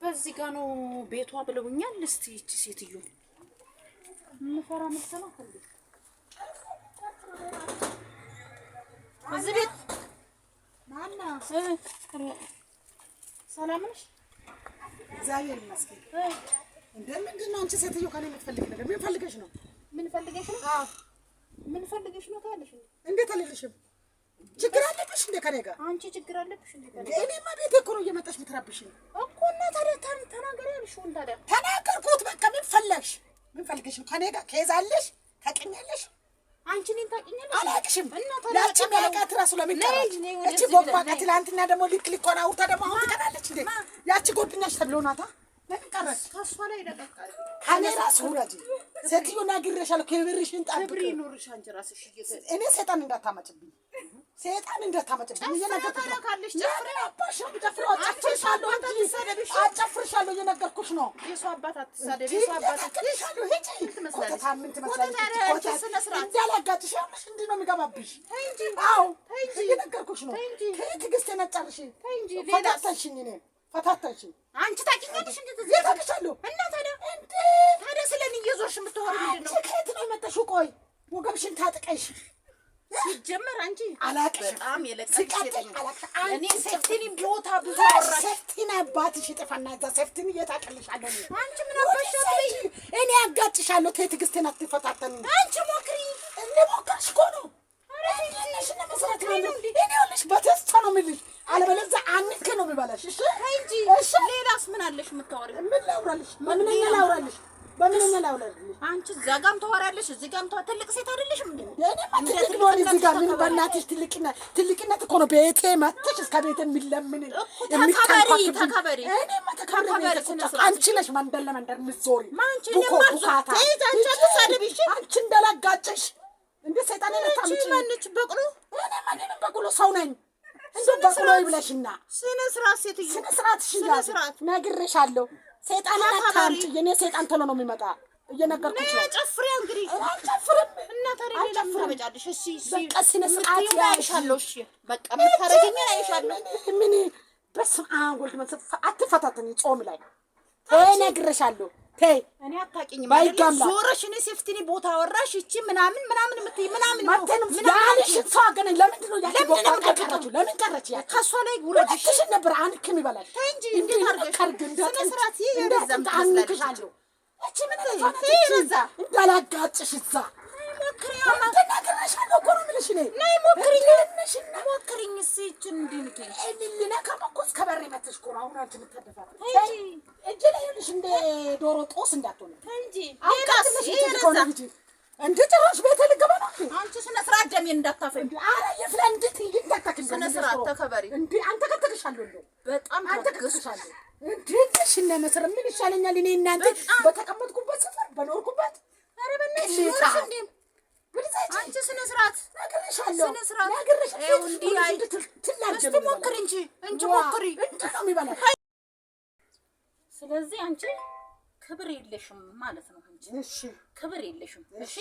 በዚህ ጋር ነው ቤቷ ብለውኛል። እስቲ እቺ ሴትዮ ምፈራ መሰለው እንዴ? እዚህ ቤት ማና ሰላም ነሽ? እግዚአብሔር ይመስገን። እንደምንድን ነው አንቺ ሴትዮ ከኔ የምትፈልጊ ነገር? ምን ፈልገሽ ነው? ምን ፈልገሽ ነው? አዎ ምን ፈልገሽ ነው ታለሽ? እንዴት አልልሽም? ችግር አለብሽ እንደ ከኔ ጋር? አንቺ ችግር አለብሽ እንደ ከኔ? እኔማ ቤቴ እኮ ነው እየመጣሽ የምትረብሽኝ እኮ። እና ታዲያ ተናገሪ ያልሽው ታዲያ ተናገርኩት። በቃ ምን ፈለግሽ? ምን ፈልገሽ ነው? ከኔ ጋር ከይዛለሽ ታውቂኛለሽ? አንቺ እኔን ታውቂኛለሽ? አላውቅሽም። ያቺ ሚያውቃት እራሱ ለምን ቀረች? እቺ ቦቅባቃ ትላንትና ደግሞ ልክ ሆና አውርታ ደግሞ አሁን ትቀራለች እንዴ? ያቺ ጎድኛሽ ተብሎ ናታ። ለምን ቀረች? ከእሷ ላይ ደቀቃል። ከኔ ራሱ ውረጂ ሴትዮ። ነግሬሻለሁ፣ ክብርሽን ጠብቂ። ክብር ይኖርሽ አንቺ ራስሽ። እኔ ሰይጣን እንዳታመጭብኝ፣ ሰይጣን እንዳታመጭብኝ። እየነገርኩሽ ጨፍሪ አባሽ ነው ጨፍሪ። አጨፍርሻለሁ እንጂ አጨፍርሻለሁ እየነገርኩሽ ነው። የሷ አባት አትሳደቢ። የሷ አባት አትሳደቢ። ሂጂ ትመስላለሽ። ምን ትመስላለሽ? እንዳላጋጭሽ ያምሽ እንዲህ ነው የሚገባብሽ እንጂ። አዎ እየነገርኩሽ ነው። ትዕግስት ነጫርሽ እንጂ ፈታተሽኝ። እኔ ፈታተሽኝ። አንቺ ታውቂኛለሽ እንዴ? ታውቂሻለሁ። እና ታዲያ ስለኔ እየዞርሽ የምትወሪ ምንድን ነው? ከየት ነው የመጣሽው? ቆይ ወገብሽን ታጥቀሽ ሲጀመር አንቺ አላቅሽም። በጣም የለቀቅሽ እኔ ሴፍቲን ቦታ ብዙ ወራ ሴፍቲን አባትሽ ይጥፋና እዛ ሴፍቲን እየታቀልሻለሁ። አንቺ ምን አባሻለሽ? እኔ አጋጭሻለሁ። ትዕግስትን አትፈታተኝ። አንቺ ሞክሪ። እኔ ሞክርሽ እኮ ነው። እኔ ልሽ በተስፋ ነው የምልሽ፣ አለበለዚያ አንከ ነው የሚበላሽ። እሺ እንጂ ሌላስ ምን አለሽ የምታወሪው? ምን ላውራልሽ? በምንኛ ላውራልሽ? በምንኛ ላውራልሽ? አንቺ እዛ ጋርም ታወራለሽ፣ እዚህ ጋርም ትልቅ ሴት አይደለሽም እንዴ? ትልቅ ነው እዚህ ጋር ምን በእናትሽ ትልቅነት እኮ ነው። ቤቴ መጥተሽ እስከ ቤቴ የሚለምን ተከበሪ። እኔማ ተከበሪ። አንቺ ነሽ መንደር ለመንደር የምትዞሪ ቡካታ። አንቺ እንደላጋጨሽ እንዴ ሰይጣን ለታምጪ ማንች በቅሎ? እኔ ማንንም በቅሎ ሰው ነኝ። እንደው በቅሎ ይብለሽና ስነ ስርዓት ሴትዮ፣ ስነ ስርዓት ሽያዝ ነግሬሻለሁ። ሰይጣን አታምጪ። የኔ ሰይጣን ቶሎ ነው የሚመጣ። እየነገርኩሽ ነው። ጨፍሪ እንግዲህ። አልጨፍርም። እና ታዲያ ሌላ ምን ታመጫለሽ? እሺ በቃ ስነ ስርዓት ያይሻለሁ። እሺ በቃ የምታረጊኝ ያይሻለሁ። ምን በስመ አብ ወልድ መንፈስ አትፈታተኝ። ጾም ላይ ነግሬሻለሁ። እኔ አታውቂኝም ማለት ዞረሽ እኔ ሴፍቲኒ ቦታ ወራሽ እቺ ምናምን የምትይ ምናምን ያልሽ ታገነኝ። ለምንድን ነው ያቺ ቦታ ቀረች? ለምን ቀረች? ያ ከሷ ላይ ጉረድሽ ነበር አንክም ይበላል እንጂ እንዴት አርገሽ ስነ ስርዓት ይዘም አንክሻለሁ። እቺ ምን ይዛ እንዳላጋጭሽ እዛ ሞክሪያ ተናገረሻለሁ እኮ ነው የምልሽ። ነይ ሞክሪኝ እስኪ እቺ እንዲንከኝ ለከመኮስ ከበሬ መተሽ እኮ ነው አሁን አንቺ የምትደፋት እጅ ላይ ይልሽ እንደ ዶሮ ጦስ እንዳትሆን እንጂ ሌላስ ይሄ እንዴ ጭራሽ ቤቴ ልገባ ነው። አንቺ ስነ ስርዓት ደሜን እንዳታፈኝ። አረ የፍለንድት እንዳታከኝ። ስነ ስርዓት ተከበሪ እንዴ አንተ ከተከሻለሁ እንደው በጣም ተከሻለሁ። እንዴ እሺ እና መስረ ምን ይሻለኛል? እኔ እናንተ በተቀመጥኩበት ሰፈር በኖርኩበት። አረ በእናትሽ እንዴ አንቺ ስነ ስርዓት ነግሬሻለሁ። ስነ ስርዓት ነግሬሻለሁ። እንዴ አይ እስቲ ሞክሪ እንጂ ሞክሪ እንዴ ነው የሚበላ። ስለዚህ አንቺ ክብር የለሽም ማለት ነው እንጂ። እሺ ክብር የለሽም። እሺ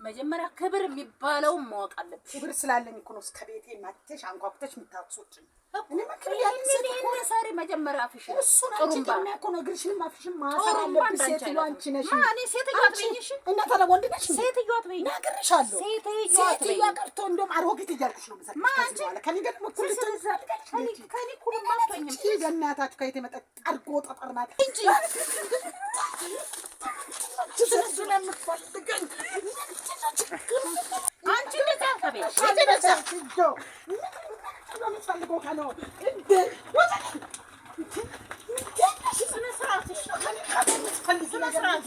መጀመሪያ ክብር የሚባለው ማወቅ አለብሽ። ክብር ስላለኝ እኮ ነው እስከ ቤቴ ማጥተሽ አንኳኩተሽ የምታውቁኝ። እኔ ሳሪ መጀመሪያ አፍሽ ጥሩምባ እኮ ነው ግርሽንም አፍሽም ማሰር አለብሽ። ሴትዮ አንቺ ነሽ። እኔ ሴትዮ አትበይሽ እና ታዲያ ወንድ ነሽ። ሴትዮ አትበይኝ ነግሬሻለሁ። ሴትዮ ቀርቶ እንደውም አሮጊት እያልኩሽ ነው መሰለኝ። ከዚህ በኋላ ከእኔ ጋር ደግሞ እኩል ልትሆኚ ከእኔ እኩል አትሆኝም። በእናታችሁ ከየት የመጣ ጠርጎ ጠጠር ናት እንጂ ስለምትፈልገኝ አንቺ እንደዛ አትበይሽ። የምትፈልገው ካለው እንደ ስነ ስርዓት ስነ ስርዓት